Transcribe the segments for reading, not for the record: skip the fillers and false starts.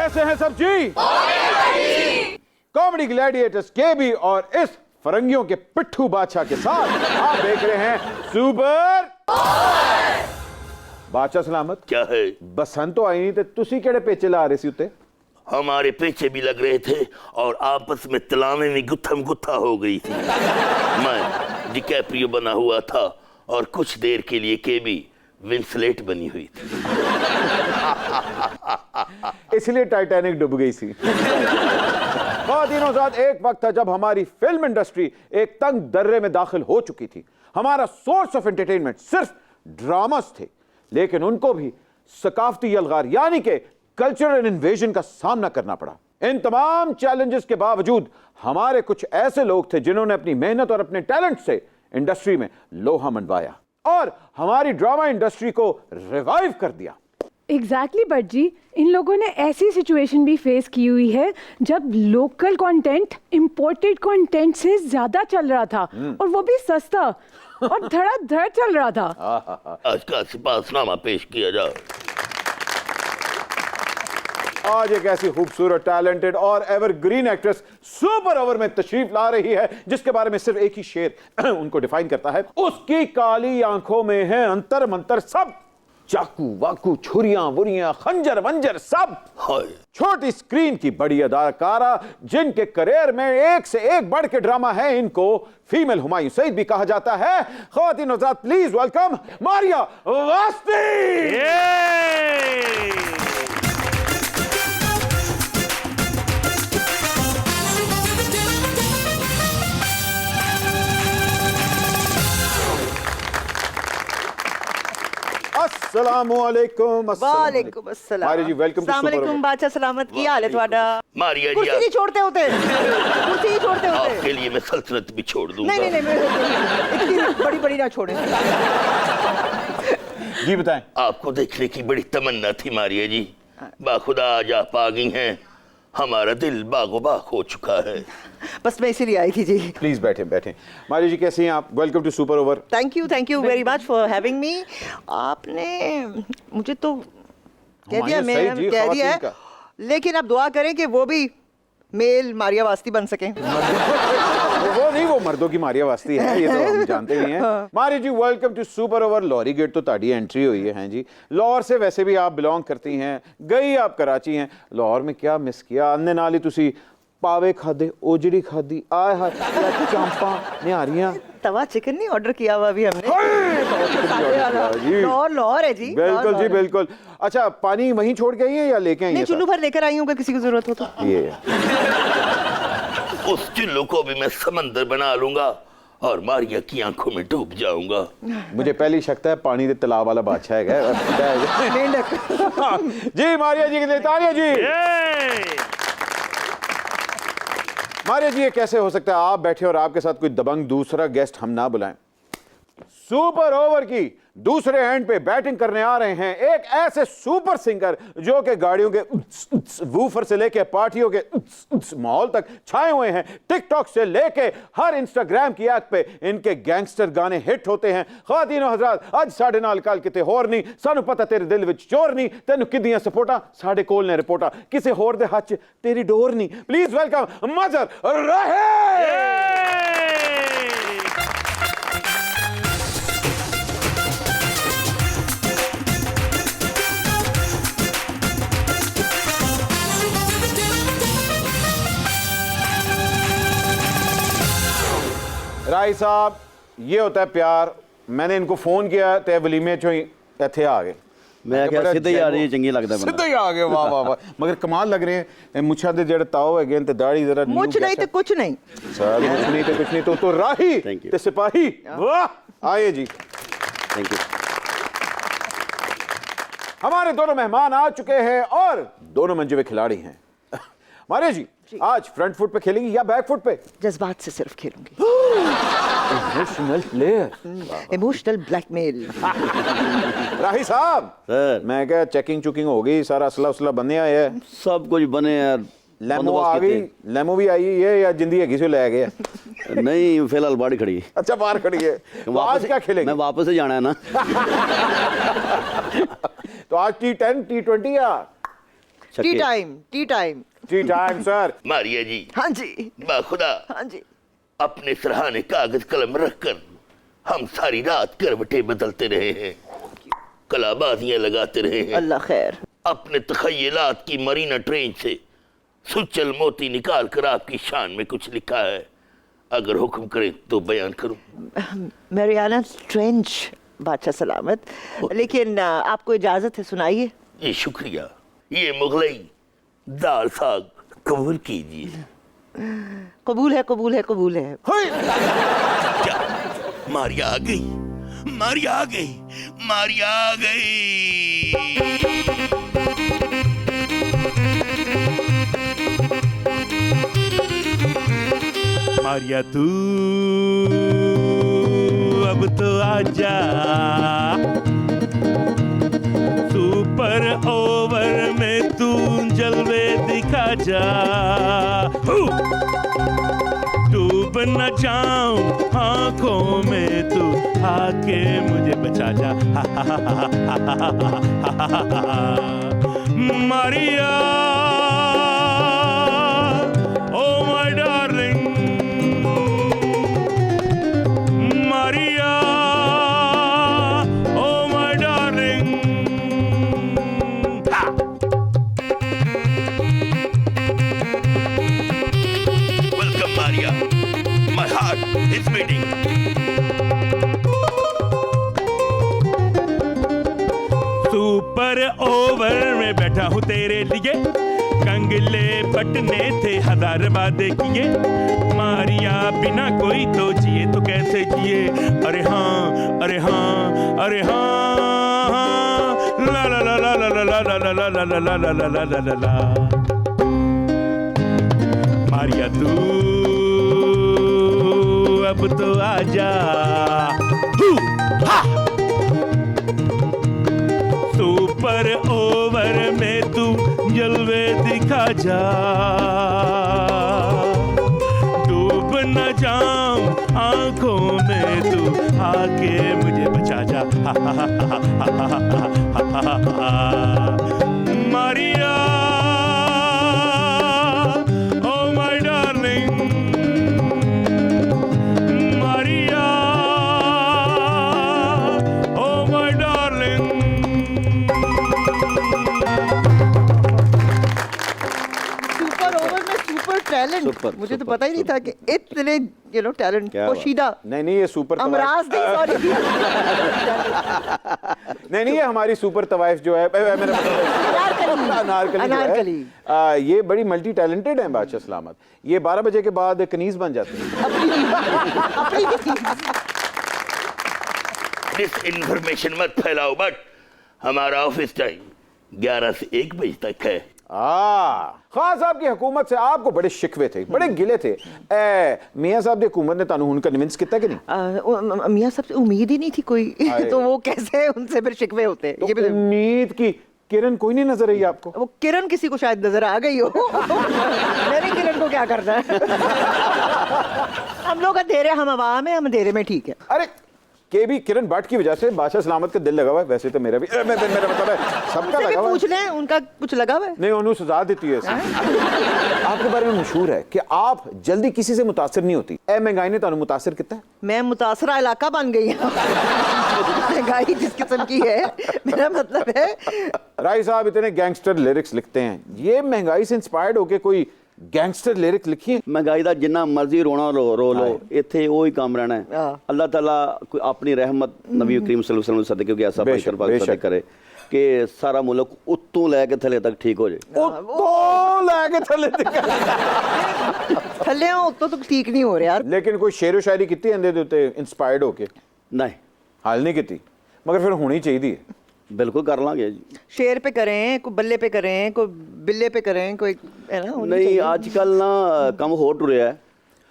कैसे हैं सब जी? कॉमेडी ग्लैडिएटर्स केबी और इस फरंगियों के पिट्ठू बादशाह के साथ आप देख रहे हैं सुपर बादशाह सलामत। क्या है? बसंत तो आई नहीं तो तुसी केड़े पेचे ला रहे सी उते? हमारे पेचे भी लग रहे थे और आपस में तलावे में गुत्थम गुत्था हो गई थी। मैं डिकैप्रियो बना हुआ था और कुछ देर के लिए केबी विंसलेट बनी हुई थी। इसलिए टाइटैनिक डूब गई थी। ख़वातीन-ओ-ज़ात, एक वक्त था जब हमारी फिल्म इंडस्ट्री एक तंग दर्रे में दाखिल हो चुकी थी। हमारा सोर्स ऑफ एंटरटेनमेंट सिर्फ ड्रामास थे, लेकिन उनको भी सकाफती यलगार यानी कि कल्चरल इन्वेजन का सामना करना पड़ा। इन तमाम चैलेंजेस के बावजूद हमारे कुछ ऐसे लोग थे जिन्होंने अपनी मेहनत और अपने टैलेंट से इंडस्ट्री में लोहा मनवाया और हमारी ड्रामा इंडस्ट्री को रिवाइव कर दिया। एग्जैक्टली बट जी, इन लोगों ने ऐसी सिचुएशन भी फेस की हुई है जब लोकल कंटेंट इंपोर्टेड कंटेंट से ज्यादा चल रहा था और वो भी सस्ता और धड़ाधड़ चल रहा था। आज का सिपाहनामा पेश किया जाए। आज एक ऐसी खूबसूरत, टैलेंटेड और एवरग्रीन एक्ट्रेस सुपर ओवर में तशरीफ ला रही है जिसके बारे में सिर्फ एक ही शेर उनको डिफाइन करता है। उसकी काली आंखों में है अंतर मंतर सब, चाकू वाकू छुरियां वुरियां खंजर वंजर सब। छोटी स्क्रीन की बड़ी अदाकारा जिनके करियर में एक से एक बढ़ के ड्रामा है, इनको फीमेल हुमायूं सईद भी कहा जाता है। ख़वातीन-ओ-ज़ात, प्लीज वेलकम मारिया वास्ती। अस्सलामुअलैकुम। वालेकुम अस्सलाम। Maria ji welcome to super over. बादशाह सलामत, की हाल है तुम्हारा? मारिया जी, कुर्सी नहीं छोड़ते होते, कुर्सी नहीं छोड़ते होते। आपके लिए मैं सल्तनत भी छोड़ दूंगा। नहीं नहीं नहीं, इतनी बड़ी बड़ी ना छोड़े। जी बताएं। आपको देखने की बड़ी तमन्ना थी मारिया जी, बाखुदा आज आप आ गई हैं, हमारा दिल बागो बाग हो चुका है। बस मैं इसीलिए आई थी जी। प्लीज बैठे बैठे। मारिया जी कैसी हैं आप? Welcome to super Over. Thank you very much for having me. आपने मुझे तो कह दिया, मैं कह दिया है, लेकिन अब दुआ करें कि वो भी मेल मारिया वास्ती बन सके। वो नहीं, वो मर्दों की मारिया वास्ती है, ये तो हम जानते ही हैं। Maria ji welcome to super over. लॉरी गेट तो ताड़ी एंट्री हुई है हैं जी। लाहौर से वैसे भी आप बिलोंग करती हैं, गई आप कराची हैं, लाहौर में क्या मिस किया? अन्ने नाल ही तुसी पावे खादे, ओजड़ी खादी, आय हाय चांपा निहारियां। तवा चिकन नहीं ऑर्डर किया हुआ अभी हमने। लाहौर है जी। बिल्कुल जी बिल्कुल। अच्छा, पानी वहीं छोड़ के आई है या लेके आई है? नहीं, चुल्लू भर लेकर आई हूँ अगर किसी को जरूरत हो तो। ये उस चुल्लू को भी मैं समंदर बना लूंगा और मारिया की आंखों में डूब जाऊंगा। मुझे पहली शक है पानी दे तालाब वाला बादशाह है। जी मारिया जी के तालियां जी। मारिया जी, ये कैसे हो सकता है आप बैठे और आपके साथ कोई दबंग दूसरा गेस्ट हम ना बुलाएं? सुपर ओवर की दूसरे एंड पे बैटिंग करने आ रहे हैं एक ऐसे सुपर सिंगर जो कि गाड़ियों के वूफर से लेके पार्टियों के माहौल तक छाए हुए हैं। टिकटॉक से लेके हर इंस्टाग्राम की ऐप पे इनके गैंगस्टर गाने हिट होते हैं। ख़वातीनो हज़रात, आज साढ़े नाल कल किते होर नहीं, सानू पता तेरे दिल विच चोर नहीं, तेनू किदियां सपोर्टा साढ़े कोल ने रिपोर्टा, किसे होर दे हाथ च तेरी डोर नहीं। प्लीज वेलकम मजर रहे। राय साहब, ये होता है प्यार। मैंने इनको फोन किया ते वलीमे चो ही इत्थे आ गए। मैं क्या सीधे ही आ रही है, चंगी लगदा है। सीधे ही आ गए, वाह वाह वाह। मगर कमाल लग रहे हैं। मुछा दे जेड़े ताओ है ते दाढ़ी जरा मुछ नहीं तो कुछ नहीं सर, मुछ नहीं तो कुछ नहीं तो राही ते सिपाही। वाह, आइए जी। Thank you. हमारे दोनों मेहमान आ चुके हैं और दोनों मंजिले खिलाड़ी हैं। मारिया जी, आज फ्रंट फुट पे खेलेंगी या बैक फुट पे? जज्बात से सिर्फ खेलूंगी। Emotional player, emotional blackmail. Rahi साहब सर, मैं क्या चेकिंग चुकिंग हो गई, सारा असला उसला बने आया है? सब कुछ बने यार। लेमो आ गई, लेमो भी आई है या जिंदी है ले गए? नहीं, फिलहाल बाड़ी खड़ी है। अच्छा, बाहर खड़ी है। तो आज क्या खेलेंगे? मैं वापस से जाना है ना। तो आज T10 T20 या tea time tea time tea time sir. Maria ji, हाँ जी बाखुदा हाँ जी। अपने सराहने कागज कलम रखकर हम सारी रात करवटें बदलते रहे हैं, कलाबाजियां लगाते रहे हैं, अल्लाह खैर। अपने तखयलात की मरीना ट्रेन से सुचल मोती निकाल कर आपकी शान में कुछ लिखा है। अगर हुक्म करें तो बयान करूं। मैरियाना ट्रेंच बादशाह सलामत, लेकिन आपको इजाजत है, सुनाइए। ये शुक्रिया। ये मुगलई दाल साग कबूल कीजिए। कबूल है कबूल है कबूल है। क्या मारिया आ गई, मारिया आ गई, मारिया आ गई। मारिया तू अब तो आजा, सुपर ओवर में तू जलवे दिखा जा। डूब न जाऊं आंखों में तू आके मुझे बचा जा। Maria oh my darling, Maria, oh my darling. Ha! Welcome, Maria. My heart is beating. Super over में बैठा हूँ तेरे लिए, कंगले बटने थे 1000 वादे किए। मारिया बिना कोई तो जिए तो कैसे जिए। अरे हाँ अरे हाँ अरे हाँ, ला ला ला ला ला ला ला ला ला ला ला ला ला ला ला ला ला। मारिया तू अब तो आजा। सुपर ओवर में तू जलवे दिखा जा। डूब न जाऊं आंखों में तू आके मुझे बचा जा। Maria oh my darling, Maria oh my darling. Super over में सुपर टैलेंट, सुपर, मुझे तो सुपर, पता ही नहीं था कि इतने टैलेंट। क्या बात। पोशीदा नहीं ये सुपर अमराज दी, सॉरी। नहीं ये हमारी सुपर तवाइफ जो है मेरा अनारकली जो है, ये बड़ी मल्टी टैलेंटेड है बादशाह सलामत। ये 12 बजे के बाद कनीज बन जाती है। डिस इन्फॉर्मेशन मत फैलाओ, बट हमारा ऑफिस टाइम 11 से 1 बजे तक है। खान साहब की हुकूमत से आपको बड़े शिकवे थे, बड़े गिले थे। मियां साहब की हुकूमत ने तानू उनका कन्विंस किया कि नहीं? मियां साहब से उम्मीद ही नहीं थी कोई। तो वो कैसे उनसे फिर शिकवे होते? तो उम्मीद की किरण कोई नहीं नजर आई आपको? वो किरण किसी को शायद नजर आ गई हो। मैंने किरण को क्या करना है। हम लोग अंधेरे, हम आवाम है, हम अंधेरे में ठीक है। अरे के भी किरण भट्ट की वजह से बादशाह सलामत का दिल लगा हुआ है। वैसे तो मेरा भी मेरा मतलब है सबका लगा हुआ है। पूछ लें, उनका कुछ लगा हुआ है? नहीं उन्होंने सजा देती है। आपके बारे में मशहूर है कि आप जल्दी किसी से मुतासिर नहीं होती। महंगाई ने तुहानू मुतासिर किया है? मैं मुतासरा इलाका बन गई हूं। महंगाई जिस किस्म की है, मेरा मतलब है। राय साहब इतने गैंगस्टर लिरिक्स लिखते हैं, ये महंगाई से इंस्पायर्ड होके कोई गैंगस्टर लिरिक्स लिखी है? महंगाई ਦਾ ਜਿੰਨਾ ਮਰਜ਼ੀ ਰੋਣਾ ਰੋ ਲੋ, ਇੱਥੇ ਉਹੀ ਕੰਮ ਰਹਿਣਾ ਹੈ। ਅੱਲਾਹ ਤਾਲਾ ਕੋਈ ਆਪਣੀ ਰਹਿਮਤ ਨਬੀ ਕਰੀਮ ਸੱਲੱਲਾਹੁ अलैहि वसल्लम सदके कि ऐसा बेशक, किरपा बेशक। करे कि सारा मुल्क उत्तों लैके थले तक ठीक हो जाए। उत्तों लैके थले तक। थल्ले उत्तों तो ठीक नहीं हो रहा यार। लेकिन कोई शेरो शायरी की इंदे दे उत्ते इंस्पायर्ड होके? नहीं, हाल नहीं की, मगर फिर होनी चाहिए। बिल्कुल कर लांगे जी। शेर पे करें, कोई बल्ले पे करें, कोई बिल्ले पे करें, कोई है ना। नहीं अजकल ना ਕੰਮ ਹੋਰ ਟੁਰਿਆ ਹੈ।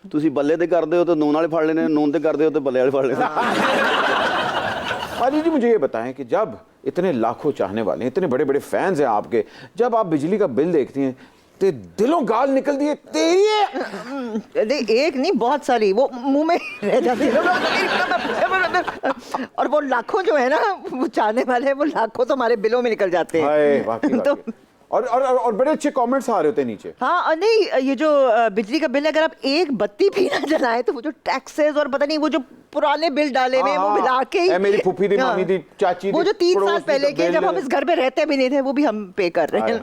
ਤੁਸੀਂ ਬੱਲੇ ਤੇ ਕਰਦੇ ਹੋ तो ਨੂਨ वाले ਫੜ लेने, ਨੂन ਤੇ करते हो तो बल्ले वाले फड़ लेने। माली जी मुझे ये बताएं कि जब इतने लाखों चाहने वाले हैं, इतने बड़े बड़े फैंस हैं आपके, जब आप बिजली का बिल देखती हैं तो दिलों गाल निकल दिए तेरी। एक नहीं बहुत सारी वो मुंह में रह जाती है। और वो लाखों जो है ना वो चाहने वाले, वो लाखों तो हमारे बिलों में निकल जाते हैं। वाकई, तो वाकई। और बड़े अच्छे कमेंट्स आ रहे होते हैं नीचे। हाँ, और नहीं, ये जो बिजली का बिल है, अगर आप एक बत्ती भी ना जलाएं तो वो जो टैक्सेस और पता नहीं वो जो पुराने बिल डाले हुए वो मिला के ही, मेरी फूफी दी, मामी दी, चाची वो दी, जो 3 साल पड़ोस दी पहले तो के जब बिल- हम इस घर में रहते भी नहीं थे वो भी हम पे कर रहे हैं।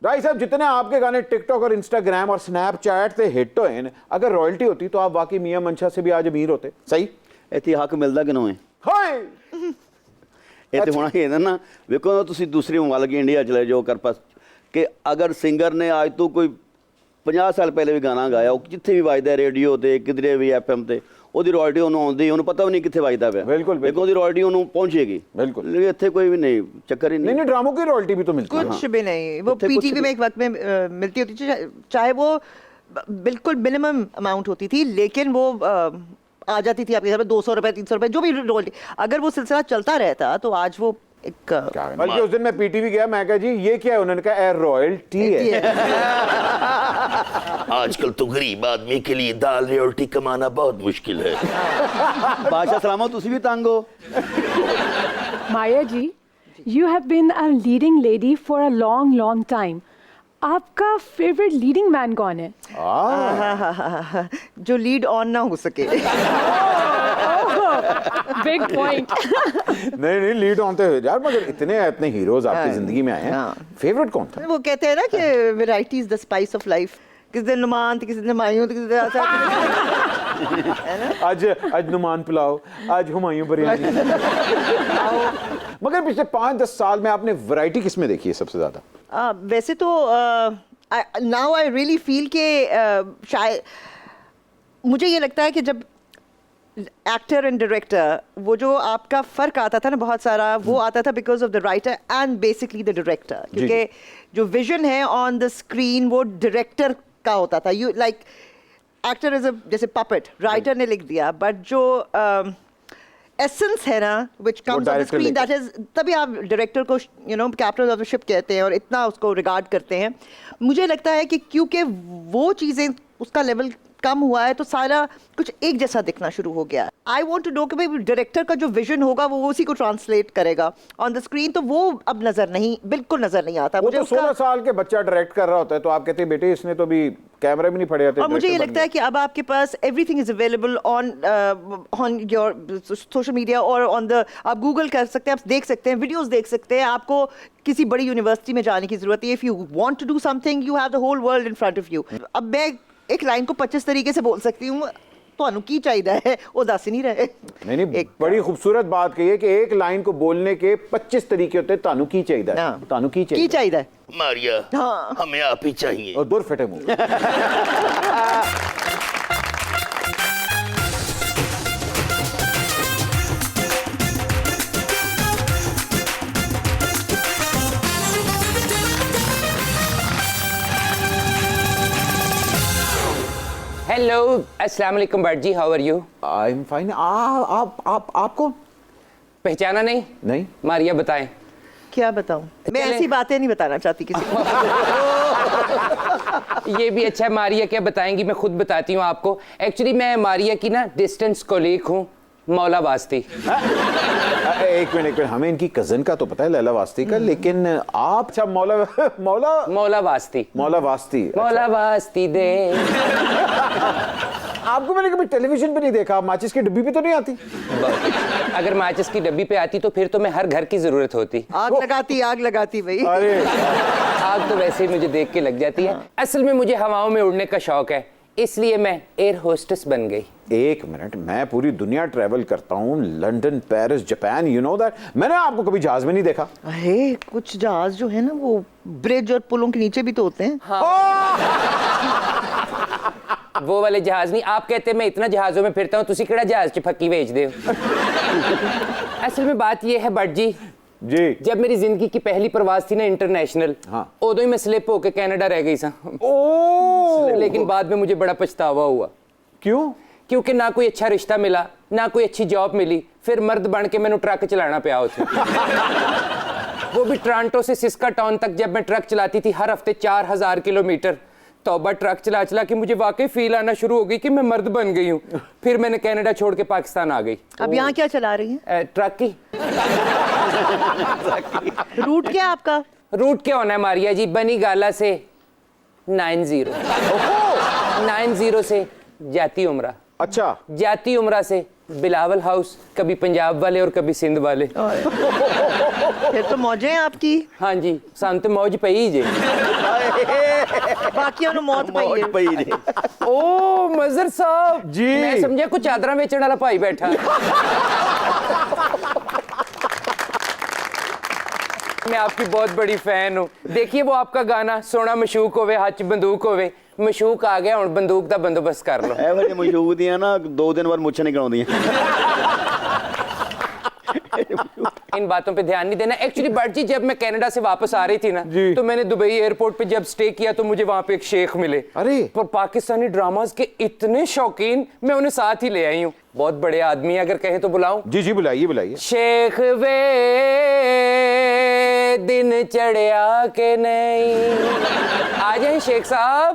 राय साहब, जितने आपके गाने टिकटॉक और इंस्टाग्राम और स्नैपचैट से हिट होए हैं, अगर रॉयल्टी होती तो आप वाकई मियां मंशा से भी आज अमीर होते। सही ਇੱਥੇ ਹੱਕ ਮਿਲਦਾ ਕਿ ਨਹੀਂ हाय ਇਹ ਤੇ ਹੋਣਾ ਚਾਹੀਦਾ ਨਾ। ਵੇਖੋ ਤੁਸੀਂ ਦੂਸਰੀ ਮਮਾਲਕ ਇੰਡੀਆ ਚਲੇ ਜਾਓ ਕਰ ਪਾਸ ਕਿ ਅਗਰ ਸਿੰਗਰ ਨੇ ਅੱਜ ਤੋਂ ਕੋਈ 50 ਸਾਲ ਪਹਿਲੇ ਵੀ ਗਾਣਾ ਗਾਇਆ, ਉਹ ਜਿੱਥੇ ਵੀ ਵੱਜਦਾ ਰੇਡੀਓ ਤੇ ਕਿਧਰੇ ਵੀ FM ਤੇ, ਉਹਦੀ ਰਾਇਲਟੀ ਉਹਨੂੰ ਆਉਂਦੀ, ਉਹਨੂੰ ਪਤਾ ਵੀ ਨਹੀਂ ਕਿੱਥੇ ਵੱਜਦਾ ਪਿਆ। ਬਿਲਕੁਲ, ਦੇਖੋ ਉਹਦੀ ਰਾਇਲਟੀ ਉਹਨੂੰ ਪਹੁੰਚੇਗੀ। बिल्कुल। ਲੇਕਿਨ ਇੱਥੇ ਕੋਈ भी नहीं, चक्कर ही नहीं नहीं। ड्रामों की रॉयल्टी भी तो मिलती है। कुछ भी नहीं, वो कुछ पीटीवी भी- में एक वक्त में मिलती होती थी, चाहे वो बिल्कुल मिनिमम अमाउंट होती थी, लेकिन वो आ जाती थी आपके घर में 200 रुपए 300 रुपए जो भी रॉयल्टी। अगर वो सिलसिला चलता रहता तो आज वो एक बल्कि उस दिन मैं पीटीवी गया, मैं कहा जी ये क्या है, उन्होंने कहा रॉयल्टी है। आजकल तो गरीब आदमी के लिए दाल रोटी कमाना बहुत मुश्किल है। बादशाह सलामो, ਤੁਸੀਂ ਵੀ ਤੰਗ ਹੋ। माया जी, you have been a leading lady for a long time. आपका फेवरेट लीडिंग मैन कौन है? जो लीड ऑन ना हो सके। Big point. नहीं लीड ऑन तो यार, मगर इतने हीरोज आपकी जिंदगी में आए हैं, फेवरेट कौन था? वो कहते हैं ना कि variety is the spice of life. किसी दिन नुमान, किसी दिन हुमायूं, किसी दिन आज नुमान पुलाव, आज हुमायूं बिरयानी। मगर पिछले 5-10 साल में आपने वैरायटी किस में देखी है सबसे ज्यादा? वैसे तो नाउ आई रियली फील के शायद मुझे ये लगता है कि जब एक्टर एंड डायरेक्टर, वो जो आपका फ़र्क आता था ना बहुत सारा, वो आता था because of the writer and basically the director. क्योंकि जो विजन है ऑन द स्क्रीन वो डायरेक्टर का होता था। You like actor is a जैसे पपेट, राइटर ने लिख दिया, बट जो एसेंस है ना which comes on the screen, that is, तभी आप डायरेक्टर को you know captain of the ship कहते हैं और इतना उसको रिगार्ड करते हैं। मुझे लगता है कि क्योंकि वो चीज़ें, उसका लेवल कम हुआ है तो सारा कुछ एक जैसा दिखना शुरू हो गया। आई वॉन्ट टू नो कि भाई डायरेक्टर का जो विजन होगा वो उसी को ट्रांसलेट करेगा ऑन द स्क्रीन, तो वो अब नजर नहीं, बिल्कुल नजर नहीं आता। वो मुझे तो 16 साल के बच्चा डायरेक्ट कर रहा होता है तो आप कहते हैं बेटे इसने तो भी कैमरा भी नहीं फड़े आते। और मुझे ये लगता है कि अब आपके पास everything is available on your social media और ऑन द, आप गूगल कर सकते हैं, आप देख सकते हैं, वीडियोस देख सकते हैं। आपको किसी बड़ी यूनिवर्सिटी में जाने की जरूरत है। If you want to do something you have the whole world in front of you. अब मैं एक लाइन को 25 तरीके से बोल सकती हूँ, तो की चाहिए है वो दस ही नहीं रहे। नहीं बड़ी खूबसूरत बात कही है कि एक लाइन को बोलने के 25 तरीके होते हैं। तानू की चाहिए, तानू की चाहिए मारिया, हाँ। हमें आप ही चाहिए। और दूर फटे मुंह। हेलो, अस्सलाम वालेकुम बट जी, how are you? I am fine. आप कौन? पहचाना नहीं? नहीं। मारिया बताएं। क्या बताऊं, मैं ऐसी बातें नहीं बताना चाहती किसी को। ये भी अच्छा है, मारिया क्या बताएंगी, मैं खुद बताती हूँ आपको। एक्चुअली मैं मारिया की ना डिस्टेंस कोलीग हूँ, मौला वास्ती। एक मिनट, हमें इनकी कजन का तो पता है, लैला वास्ती का, लेकिन आप अच्छा मौला वास्ती मौला वास्ती दे। आपको मैंने कभी टेलीविजन पे नहीं देखा, माचिस की डब्बी पे तो नहीं आती? अगर माचिस की डब्बी पे आती तो फिर तो मैं हर घर की जरूरत होती। आग लगाती भाई। अरे आग तो वैसे ही मुझे देख के लग जाती है। असल में मुझे हवाओं में उड़ने का शौक है, इसलिए मैं एयर होस्टेस बन गई। एक मिनट, मैं पूरी दुनिया ट्रैवल करता हूँ, London, Paris, Japan, you know that. मैंने आपको कभी जहाज में नहीं देखा। अरे कुछ जहाज जो है ना वो ब्रिज और पुलों के नीचे भी तो होते हैं। वो वाले जहाज नहीं, आप कहते हैं मैं इतना जहाजों में फिरता हूँ, तुसी केड़ा जहाज च फक्की भेज दे। असल में बात ये है बट जी, जब मेरी जिंदगी की पहली प्रवास थी ना इंटरनेशनल, उदो ही मैं स्लिप होके कनाडा रह गई सा। लेकिन बाद में मुझे बड़ा पछतावा हुआ। क्यों? क्योंकि ना कोई अच्छा रिश्ता मिला, ना कोई अच्छी जॉब मिली, फिर मर्द बन के मैंने ट्रक चलाना पिया उसे। वो भी टोरंटो से सिस्का टाउन तक जब मैं ट्रक चलाती थी हर हफ्ते 4000 किलोमीटर। तौबा, ट्रक चला चला के मुझे वाकई फील आना शुरू हो गई कि मैं मर्द बन गई हूँ। फिर मैंने कनाडा छोड़ के पाकिस्तान आ गई। अब यहाँ क्या चला रही हैं? ट्रक की। रूट क्या आपका? रूट क्या होना है मारिया जी? बनी गाला से 90 90 से जाती उमरा, अच्छा जाती उमरा से बिलावल हाउस, कभी पंजाब वाले और कभी सिंध वाले। फिर तो मौजें हैं आपकी। हाँ जी, सान तो मौज पई जे। बाकियों ने मौत पई है। पई ने। ओ मजर साहब जी। मैं समझा कुछ चादरा बेचने वाला भाई बैठा है। मैं आपकी बहुत बड़ी फैन हूँ। देखिए वो आपका गाना सोना मशूक होवे हाथ च बंदूक होवे, मशूक आ गया, हुण बंदूक दा बंदोबस्त कर लो। ਇਹੋ ਜਿਹੇ ਮਸ਼ਹੂਰ ਦੀਆਂ ਨਾ 2 ਦਿਨ ਬਾਅਦ ਮੁੱਛਾਂ ਨਹੀਂ ਕਰਾਉਂਦੀਆਂ। इन बातों पे ध्यान नहीं देना। एक्चुअली बट जी जब मैं कनाडा से वापस आ रही थी ना, तो मैंने दुबई एयरपोर्ट पे जब स्टे किया तो मुझे वहां पे एक शेख मिले। अरे पर पाकिस्तानी ड्रामास के इतने शौकीन, मैं उन्हें साथ ही ले आई हूँ। बहुत बड़े आदमी, अगर कहे तो बुलाऊं? जी जी बुलाइए बुलाइए। शेख वे दिन चढ़िया के नहीं, आ जाए शेख साहब।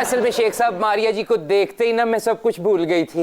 असल में शेख साहब मारिया जी को देखते ही ना मैं सब कुछ भूल गई थी।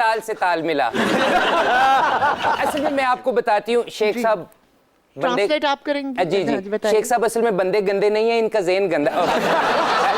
ताल से ताल मिला। असल में मैं आपको बताती हूँ शेख साहब, ट्रांसलेट आप करेंगे? जी जी शेख साहब असल में बंदे गंदे नहीं है, इनका ज़हन गंदा।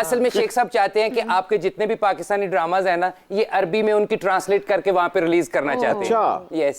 असल में शेख साहब चाहते हैं कि आपके जितने भी पाकिस्तानी ड्रामाज है ना, ये अरबी में उनकी ट्रांसलेट करके वहाँ पे रिलीज करना चाहते हैं। यस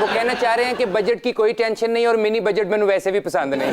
वो कहना चाह रहे हैं कि बजट की कोई टेंशन नहीं और मिनी बजट मैंने वैसे भी पसंद नहीं।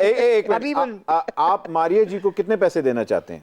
एक मिनट, आप मारिया जी को कितने पैसे देना चाहते हैं?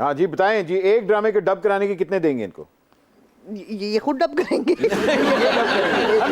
हाँ जी बताएं जी, एक ड्रामे के डब कराने के कितने देंगे इनको? ये खुद डब करेंगे?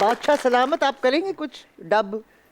बादशाह सलामत आप करेंगे कुछ डब?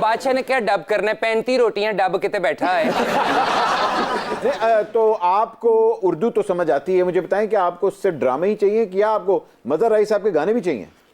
बादशाह ने क्या डब करना है, 35 रोटियां डब के ते बैठा है। तो आपको उर्दू तो समझ आती है, मुझे बताएं कि आपको सिर्फ ड्रामे ही चाहिए कि या आपको मजहर राई साहब के गाने भी चाहिए?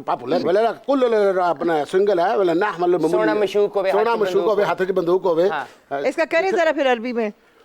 पॉपुलर वला कुल अपना सिंगल है वला नाम वला ममूली सोना मशूक होवे हाथ की बंदूक होवे। इसका करें जरा फिर अरबी में।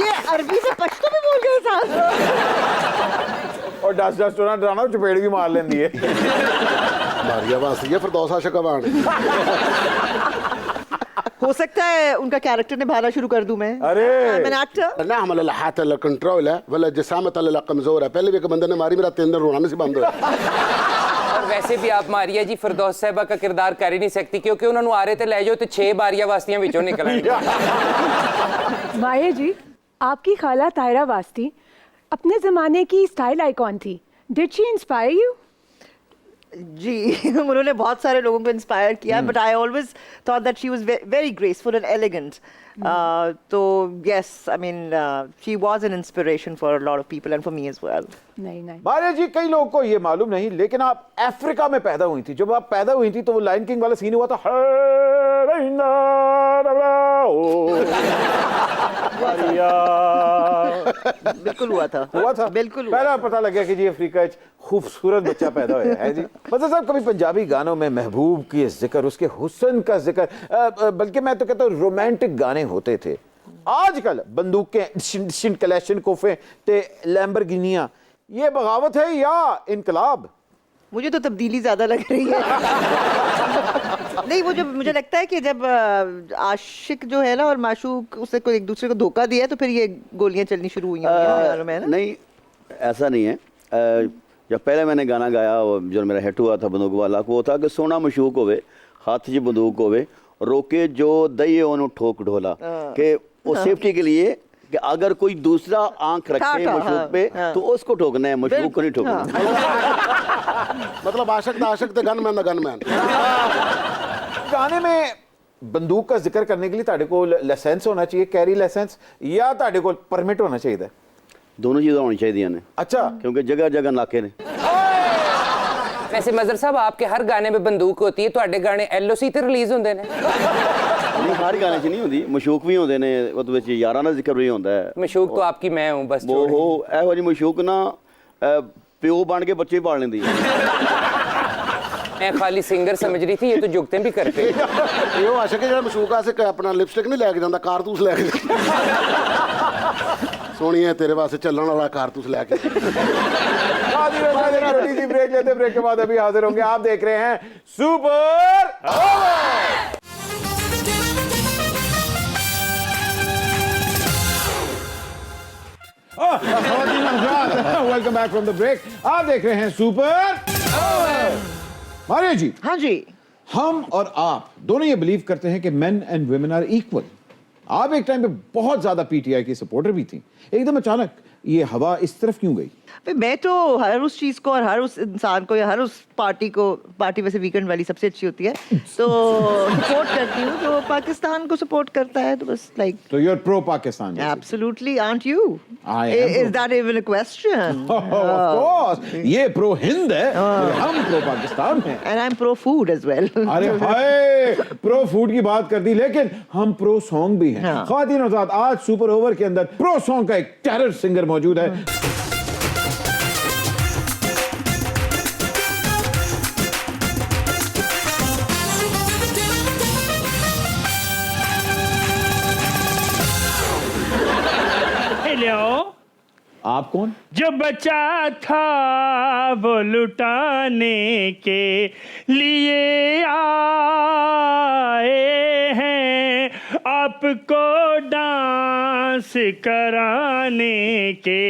ये अरबी से पश्तो में बोल गए साहब। और दस दस टोना डराना चपेड़ भी मार लेंदी है। मारिया वासी ये फिर दोसा शकवान। हो सकता है उनका कैरेक्टर निभाना शुरू कर दूं मैं। अरे मैं एक्टर। नाम वला हाथ वला कंट्रोल है वला जिसामत वला कमजोर है। पहले भी एक बंदे ने मारी मेरा तेंदर रोना से बंद हो। और वैसे भी आप मारिया जी फिरदौस साहबा का किरदार कर ही नहीं सकती, क्योंकि उन्होंने आ रहे थे ले जाओ तो 6 बारिया वास्तियां विचों निकल आई। माया जी, आपकी खाला तायरा वास्ती अपने ज़माने की स्टाइल आइकॉन थी। Did she inspire you? जी उन्होंने बहुत सारे लोगों को इंस्पायर किया, but I always thought that she was very graceful and elegant. तो yes, I mean she was an inspiration for a lot of people and for me as well. नहीं नहीं मारिया जी, कई लोगों को ये मालूम नहीं, लेकिन आप अफ्रीका में पैदा हुई थी। जब आप पैदा हुई थी तो वो लायन किंग वाला सीन हुआ था। बिल्कुल हुआ था बिल्कुल हुआ। पहला पता लगा कि जी अफ्रीका खूबसूरत बच्चा पैदा हुआ है जी। मतलब साहब, कभी पंजाबी गानों में महबूब की जिक्र, उसके हुस्न का जिक्र, बल्कि मैं तो कहता हूँ रोमांटिक गाने होते थे। आजकल बंदूकें, कलेशन कोफे ते लैम्बोर्गिनियां, ये बगावत है या इनकलाब? मुझे तो तब्दीली ज्यादा लग रही है। नहीं, वो जब मुझे लगता है कि जब आशिक जो है ना और माशूक उसे कोई एक दूसरे को धोखा दिया तो फिर ये गोलियां चलनी शुरू हुई हैं में ना। नहीं, ऐसा नहीं है। जब पहले मैंने गाना गाया जो मेरा हिट हुआ था बंदूक वाला, वो था कि सोना मशूक होवे हाथ 'ਚ बंदूक होवे रोके जो दइए ओनू ठोक ढोला, कि वो सेफ्टी के लिए कि अगर कोई दूसरा आंख रखे मशूक पे तो उसको ठोकना है, मशूक को नहीं ठोकना। मतलब आशक द गनमैन। गाने में बंदूक का जिक्र करने के लिए ताड़े को लाइसेंस होना चाहिए, कैरी लाइसेंस, या ताड़े को परमिट होना चाहिए? दोनों चीज़ें होनी चाहिए ने। अच्छा, क्योंकि जगह जगह नाके ने। वैसे मजर साहब आपके हर गाने में बंदूक होती है, ਤੁਹਾਡੇ गाने LOC ਤੇ ਰਿਲੀਜ਼ ਹੁੰਦੇ ਨੇ? नहीं, हर गाने 'ਚ नहीं होंदी, मशूक भी होंदे ने, ਉਹਦੇ ਵਿੱਚ यारां ਦਾ ਜ਼ਿਕਰ ਵੀ ਹੁੰਦਾ ਹੈ। मशूक तो आपकी मैं हूं बस। ਉਹ ਇਹੋ ਜਿਹੀ ਮਸ਼ੂਕ ਨਾ ਪਿਓ ਬਣ ਕੇ ਬੱਚੇ ਪਾਲ ਲੈਂਦੀ ਹੈ। मैं खाली सिंगर समझ रही थी, ये तो जुगते भी करते। ਇਹ ਉਹ ਆਸ਼ਕ ਹੈ ਜਿਹੜਾ ਮਸ਼ੂਕ ਆਸੇ ਆਪਣਾ ਲਿਪਸਟਿਕ ਨਹੀਂ ਲੈ ਕੇ ਜਾਂਦਾ, ਕਾਰਤੂਸ ਲੈ ਕੇ ਸੋਹਣੀਏ ਤੇਰੇ ਵਾਸਤੇ ਚੱਲਣ ਵਾਲਾ ਕਾਰਤੂਸ ਲੈ के। छोटी सी ब्रेक लेते, ब्रेक के बाद अभी हाजिर होंगे। आप देख रहे हैं Super Over. Welcome back from the break. आप देख रहे हैं सुपर ओवर। मारिया जी, हाँ जी, हम और आप दोनों ये बिलीव करते हैं कि men and women are equal. आप एक टाइम पे बहुत ज्यादा पीटीआई की सपोर्टर भी थी, एकदम अचानक ये हवा इस तरफ क्यों गई? मैं तो हर उस चीज को और हर उस इंसान को या हर उस पार्टी वैसे वीकेंड वाली सबसे अच्छी होती है तो सपोर्ट करती हूँ, जो पाकिस्तान को सपोर्ट करता है तो बस लाइक। तो you are pro Pakistan? Absolutely, aren't you? I am is that even a question? Of course, ये प्रो हिंद है, हम प्रो पाकिस्तान हैं। And I am pro food as well. अरे हाय, प्रो फूड की बात कर दी, लेकिन हम प्रो सॉन्ग भी हैं। ख्वातीन और हज़रात, आज सुपर ओवर के अंदर प्रो सॉन्ग का एक टेरर सिंगर मौजूद है। हेलो, आप कौन? जो बचा था वो लुटाने के लिए आए हैं, आपको डांस कराने के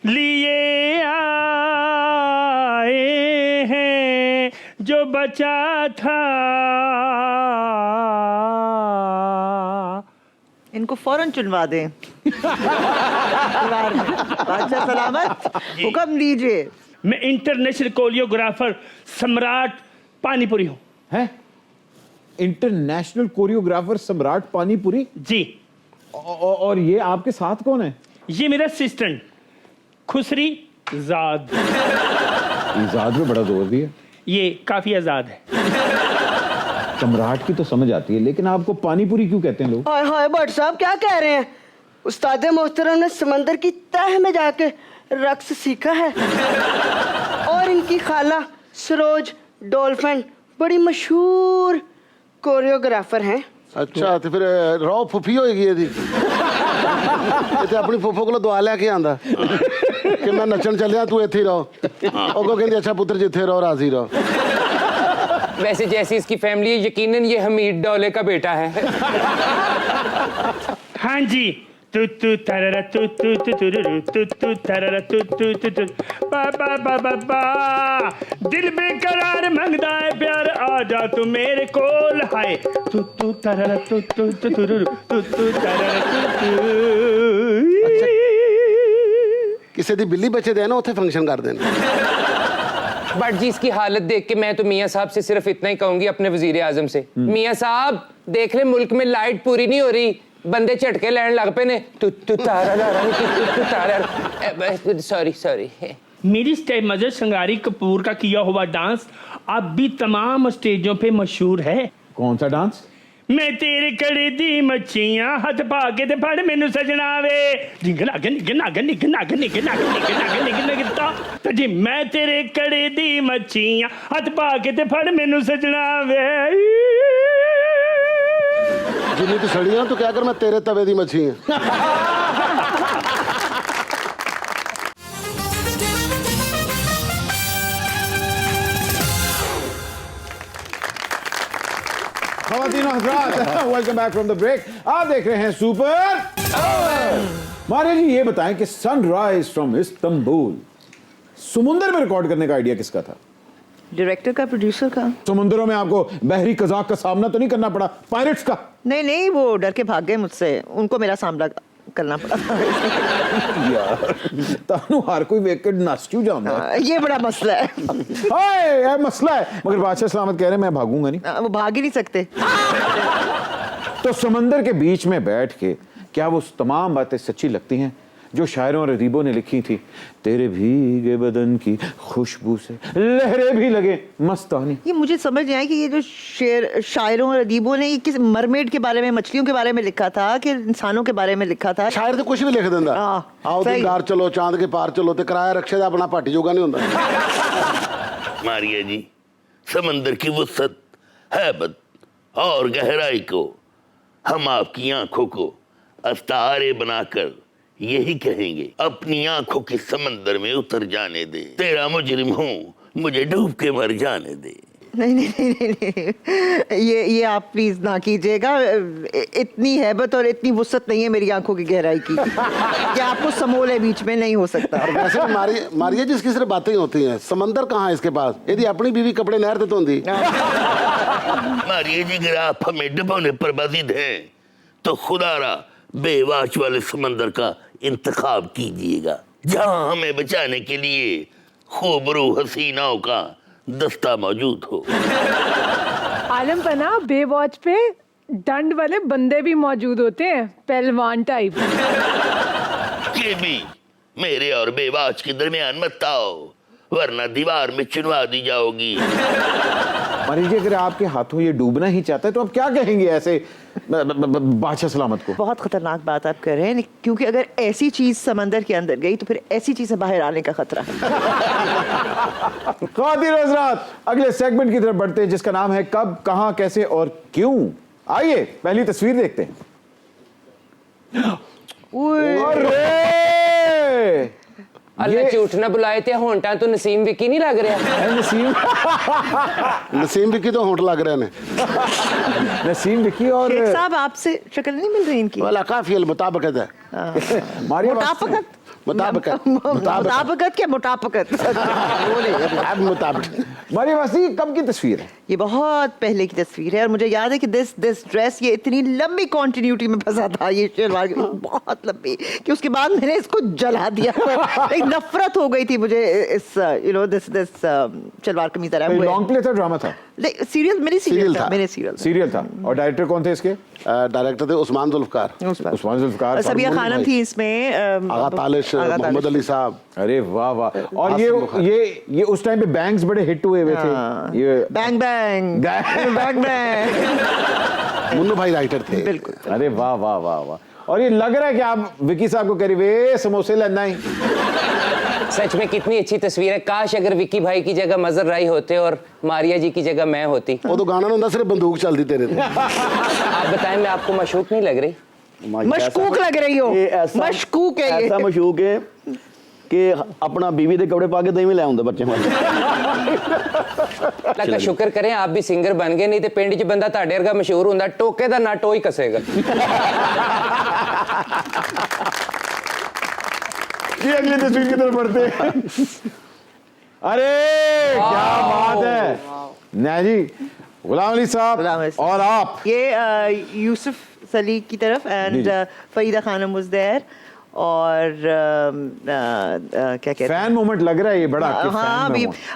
लिए आए हैं, जो बचा था। इनको फौरन चुनवा दें। बादशाह सलामत, हुक्म दीजिए। मैं इंटरनेशनल कोरियोग्राफर सम्राट पानीपुरी हूँ। है इंटरनेशनल कोरियोग्राफर सम्राट पानीपुरी जी। और ये आपके साथ कौन है? ये मेरा असिस्टेंट खुसरी जाद। इजाद में बड़ा जोर दिया। ये काफी आजाद है। सम्राट की तो समझ आती है, लेकिन आपको पानीपुरी क्यों कहते हैं लोग? हाय हाय भट्ट साहब, क्या कह रहे हैं? उस्ताद मोहतरम ने समंदर की तह में जाके रक्स सीखा है और इनकी खाला सरोज डॉल्फिन बड़ी मशहूर कोरियोग्राफर हैं। अच्छा, तो फिर रौ फुफी होएगी ਇਹਦੀ ਤੇ ਆਪਣੀ ਫੁੱਫੋ ਕੋਲੋਂ ਦੁਆ ਲੈ ਕੇ ਆਂਦਾ ਕਿ ਮੈਂ ਨੱਚਣ ਚੱਲਿਆ, ਤੂੰ ਇੱਥੇ ਹੀ ਰਹੋ। ਉਹ ਕੋ ਕਹਿੰਦੀ ਅੱਛਾ ਪੁੱਤਰ जिथे रहो राजी रहो। वैसे जैसी इसकी फैमिली है, यकीनन ये हमीद डोले का बेटा है। हाँ जी। तू तू तररा तू तू तू तुरुरु तू तू तररा तू तू तू तू बा बा बा बा बा दिल बेकरार मंगदा है प्यार, आ जा तू मेरे कोल हाय। तू तू तररा तू तू तू तुरुरु तू तू तररा तू तू। ਕਿਸੇ ਦੀ ਬਿੱਲੀ ਬੱਚੇ ਦੇ ਨਾ ਉੱਥੇ ਫੰਕਸ਼ਨ ਕਰਦੇ ਨੇ। बट जी इसकी हालत देख के मैं तो मियाँ साहब से सिर्फ इतना ही कहूंगी, अपने वजीर आजम से, मियाँ साहब देख ले मुल्क में लाइट पूरी नहीं हो रही, बंदे झटके लैन लग पे ने। तू तू तारा सॉरी। मेरी स्टेप मजर श्रृंगारी कपूर का किया हुआ डांस अब भी तमाम स्टेजों पे मशहूर है। कौन सा डांस? मैं तेरे कड़े दी मच्छियां हथ पाके ते फड़ मैनू सजना वे निगना तो जी मैं तेरे कड़े दी मच्छियां हथ पाके ते फड़ मैनू सजना वे। जिन्नी तू सड़ी ना तो क्या कर, मैं तेरे तवे दी मच्छी हूं। ख़वातीन और हज़रात, welcome back from the break. आप देख रहे हैं सुपर मारिया जी, ये बताएं कि सनराइज फ्रॉम इस्तांबुल समुंदर में रिकॉर्ड करने का आइडिया किसका था? डायरेक्टर का, प्रोड्यूसर का। समुंदरों में आपको बहरी कज़ाक का सामना तो नहीं करना पड़ा, पायरेट्स का? नहीं, वो डर के भाग गए मुझसे, उनको मेरा सामना करना पड़ा। यार तानू हर कोई वेक नस क्यों जाता है? ये बड़ा मसला है। हाय, ये मसला है, मगर बादशाह सलामत कह रहे हैं मैं भागूंगा नहीं। वो भाग ही नहीं सकते। तो समंदर के बीच में बैठ के क्या वो तमाम बातें सच्ची लगती हैं जो शायरों और अदीबों ने लिखी थी? तेरे भीगे बदन की खुशबू से लहरें भी लगे मस्तानी। ये मुझे समझ नहीं आया कि ये जो शायरों और अदीबों ने ये किस मरमेड के बारे में, मछलियों के बारे में लिखा था कि इंसानों के बारे में लिखा था? शायर तो कुछ भी लिख दिंदा। आओ सही। दिलदार चलो चांद के पार चलो, ते किराया रक्शे दा अपना पाटी जोगा नहीं होंदा। मारिया जी, समंदर की वुसअत, हैबत और गहराई को हम आपकी आंखों को अस्तारे बनाकर यही कहेंगे, अपनी आंखों के समंदर में उतर जाने दे, तेरा मुजरिम हूँ, मुझे डूब के मर जाने दे। नहीं, ये आप प्लीज ना कीजिएगा। इतनी हैबत और इतनी वुसअत नहीं है मेरी आंखों की गहराई की कि आपको समोले बीच में नहीं हो सकता। और वैसे भी मारिया जिसकी सिर्फ बातें होती हैं, समंदर कहाँ है इसके पास? यदि अपनी बीवी कपड़े नहर ते धोंदी। मारिया जी, अगर आप हमें डुबोने पर बाजिद हैं तो खुदारा बेवाच वाले समंदर का इंतखाब कीजिएगा, जहां हमें बचाने के लिए खूबरू हसीनाओं का दस्ता मौजूद हो। आलम पना, बेवॉच पे दंड वाले बंदे भी मौजूद होते हैं, पहलवान टाइप। ये भी मेरे और बेवाच के दरमियान मत आओ, वरना दीवार में चुनवा दी जाओगी। मारिया जी, अगर आपके हाथों ये डूबना ही चाहता है तो आप क्या कहेंगे ऐसे बादशाह सलामत को? बहुत खतरनाक बात आप कर रहे हैं, क्योंकि अगर ऐसी चीज समंदर के अंदर गई तो फिर ऐसी चीजें बाहर आने का खतरा है। ख़वातीन और हज़रात, अगले सेगमेंट की तरफ बढ़ते हैं जिसका नाम है कब, कहां, कैसे और क्यों। आइए पहली तस्वीर देखते हैं। अरे अल्लाह झूठ ना बुलाए थे, होंटा तो नसीम विकी नहीं लग रहा? नसीम विकी तो होंठ लग रहे हैं। नसीम विकी और शेख साहब, आपसे शक्ल नहीं मिल रही इनकी। वाला काफी मुताबिकत है। मारिया मुताबिकत क्या मुताबिकत? मारिया वासी, कब की तस्वीर है? ये बहुत पहले की तस्वीर है और मुझे याद है कि दिस ड्रेस ये इतनी लंबी कंटिन्यूटी में फंसा था, ये शलवार बहुत लंबी, कि उसके बाद मैंने इसको जला दिया। एक नफरत हो गई थी मुझे इस दिस शलवार कमीज तरह। लॉन्ग प्ले था, ड्रामा था? सीरियल, मेरी सीरियल था, मेरे सीरियल था। और डायरेक्टर कौन थे इसके? डायरेक्टर थे उस्मान जुल्फकार। सबिया खानम थी इसमें, आगा तालिश, मोहम्मद अली साहब। अरे वाह वाह। और ये उस टाइम पे बैंग्स बड़े हिट हुए थे। ये bang bang bang bang. Munnu भाई राइटर थे। बिल्कुल। अरे वाह वाह वाह वाह। और ये लग रहा है कि आप विकी साहब को कह रहे समोसे लेना ही। सच में कितनी अच्छी तस्वीर है। काश अगर विकी भाई की जगह मजर राय होते और मारिया जी की जगह मैं होती। वो तो गाना ना सिर्फ बंदूक चलती तेरे थे। आप बताएं, मैं आपको मशकूक नहीं लग रही? मशकूक लग रही हो? मशकूक है ये। ऐसा मशकूक है कि अपना बीवी के कपड़े पा के दही में ले आउंदा बच्चे वाले। अल्लाह का शुक्र करें आप भी सिंगर बन गए, नहीं तो पिंड च बंदा ताड़े वर्गा मशहूर हुंदा, टोके दा ना टोई कसेगा। ये अगली तस्वीर की तरफ बढ़ते हैं। अरे क्या बात है नया जी, गुलाम अली साहब और आप। ये यूसुफ सली की तरफ and Farida Khanum was there. और क्या कहते हैं, फैन मोमेंट लग रहा है ये बड़ा। हाँ,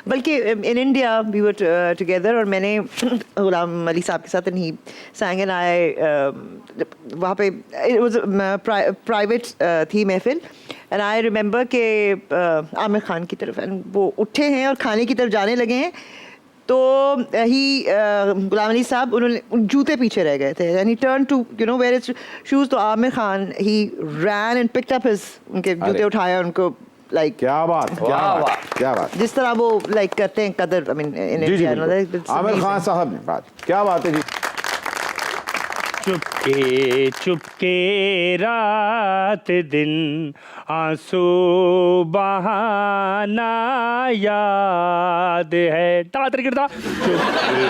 बल्कि in India we were together और मैंने गुलाम अली साहब के साथ ही sang and I वहाँ पे it was प्राइवेट थी महफिल एंड आई रिमेंबर के आमिर खान की तरफ एंड वो उठे हैं और खाने की तरफ जाने लगे हैं तो ही गुलाम अली साहब उन्होंने जूते पीछे रह गए थे and he turn to where is shoes तो Aamir Khan he ran and picked up his उनके जूते उठाया उनको लाइक क्या बात क्या बात जिस तरह वो लाइक करते हैं कदर I mean in India Aamir Khan साहब बात क्या बात है जी। चुपके चुपके रात दिन आंसू बहाना याद है। तातर गिरता चुपके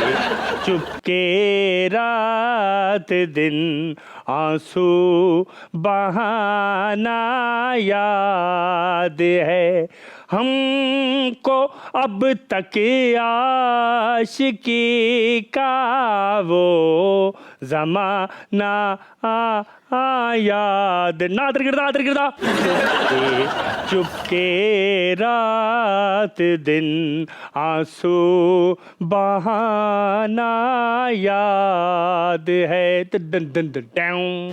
चुपके रात दिन आंसू बहाना याद है। हमको अब तक आशिकी का वो ज़माना याद नादर गिरदा चुपके चुपके रात दिन आंसू बहाना याद है। दन दन दन डाउन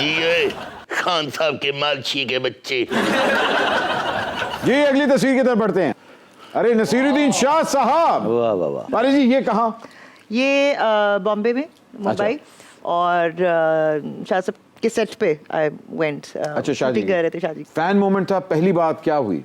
ये खान साहब के मालशी के बच्चे। जी अगली तस्वीर की तरफ बढ़ते हैं। अरे नसीरुद्दीन शाह साहब, वाह वाह वाह। पारी जी ये कहाँ? ये बॉम्बे में, मुंबई, और शाह साहब के सेट पे आई वेंट। अच्छा शादी गए रहे थे शादी। फैन मोमेंट था, पहली बात क्या हुई?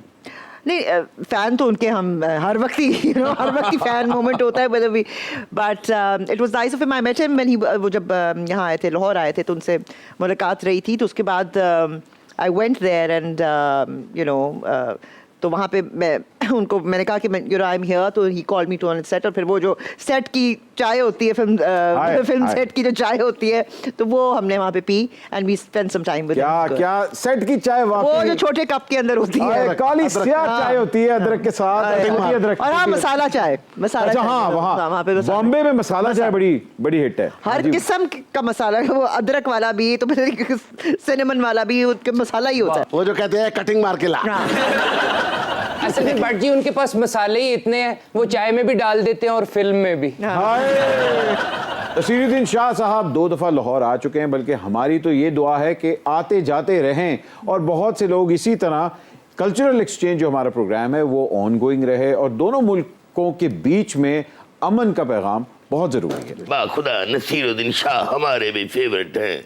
नहीं, फैन तो उनके हम हर वक्त ही हर वक्त ही फैन मोमेंट होता है, but it was nice of him. I met him when he, वो जब यहाँ आए थे, लाहौर आए थे, तो उनसे मुलाकात रही थी। तो उसके बाद I went there and you know, तो वहाँ पे मैंने कहा कि आई एम हियर, तो he called me to on set. और फिर वो जो सेट की चाय होती है, फिल्म सेट की जो चाय होती है, तो वो हमने वहाँ पे पी and we spend some time with. क्या सेट की चाय? वो जो छोटे कप के अंदर होती है, काली स्याह चाय होती है अदरक के साथ, अदरक और हाँ मसाला चाय, मसाला। अच्छा हाँ, वहाँ पे बॉम्बे में मसाला चाय बड़ी हिट है। हर किस्म का मसाला, वो अदरक वाला भी, तो सिनेमन वाला भी, मसाला ही होता है। वो जो कहते हैं कटिंग मार के ला। असल में भट्ट जी उनके पास मसाले ही इतने हैं, वो चाय में भी डाल देते हैं और फिल्म में भी। नसीरुद्दीन शाह साहब 2 दफा लाहौर आ चुके हैं, बल्कि हमारी तो ये दुआ है कि आते जाते रहें और बहुत से लोग इसी तरह कल्चरल एक्सचेंज जो हमारा प्रोग्राम है वो ऑन गोइंग रहे और दोनों मुल्कों के बीच में अमन का पैगाम बहुत जरूरी है। बाखुदा नसीरुद्दीन शाह हमारे भी फेवरेट हैं।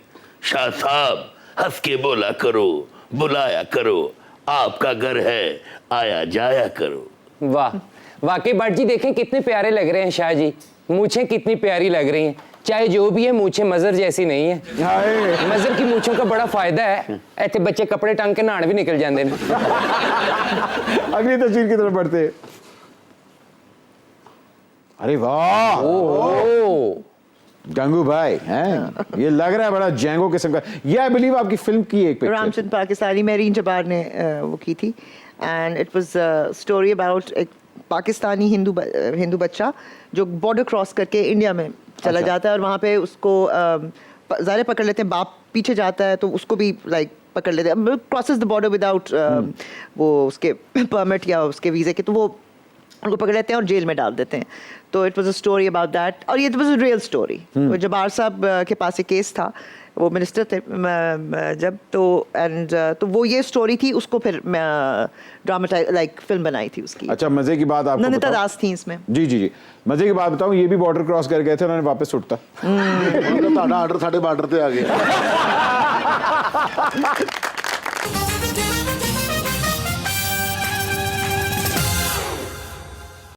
शाह साहब हंस के बोला करो, बुलाया करो, आपका घर है, आया जाया करो। वाह, वाकई भट्ट जी देखें कितने प्यारे लग रहे हैं शाह जी, मूछें कितनी प्यारी लग रही हैं। चाहे जो भी है, मूछें मजर जैसी नहीं है। मजर की मूछों का बड़ा फायदा है, ऐसे बच्चे कपड़े टांग के नहाड़ भी निकल जाते हैं। अगली तस्वीर की तरफ बढ़ते। अरे वाह, गंगू भाई हैं, ये लग रहा है बड़ा जेंगो किस्म का। ये आई बिलीव आपकी फिल्म की एक पिक्चर, रामचंद्र पाकिस्तानी, मेरीन जबार ने वो की थी, and it was story about एक पाकिस्तानी हिंदू बच्चा जो बॉर्डर क्रॉस करके इंडिया में चला जाता है, और वहाँ पे उसको ज़ाहिर पकड़ लेते हैं, बाप पीछे जाता है तो उसको भी लाइक पकड़ लेते हैं, क्रॉसेस द बॉर्डर विदाउट वो उसके परमिट या उसके वीज़े के, तो वो उनको पकड़ लेते हैं और जेल में डाल देते हैं। तो it was a story about that, और ये वाज अ रियल स्टोरी। वो जबार साहब के पास एक केस था, वो मिनिस्टर थे जब, तो एंड तो वो ये स्टोरी थी, उसको फिर ड्रामेटाइज लाइक फिल्म बनाई थी उसकी। अच्छा मजे की बात आपको नंदिता दास थी इसमें। जी जी जी, मजे की बात बताऊं, ये भी बॉर्डर क्रॉस कर गए थे, उन्होंने वापस छुटता। ਤੁਹਾਡਾ ਆਰਡਰ ਸਾਡੇ ਬਾਰਡਰ ਤੇ ਆ ਗਿਆ।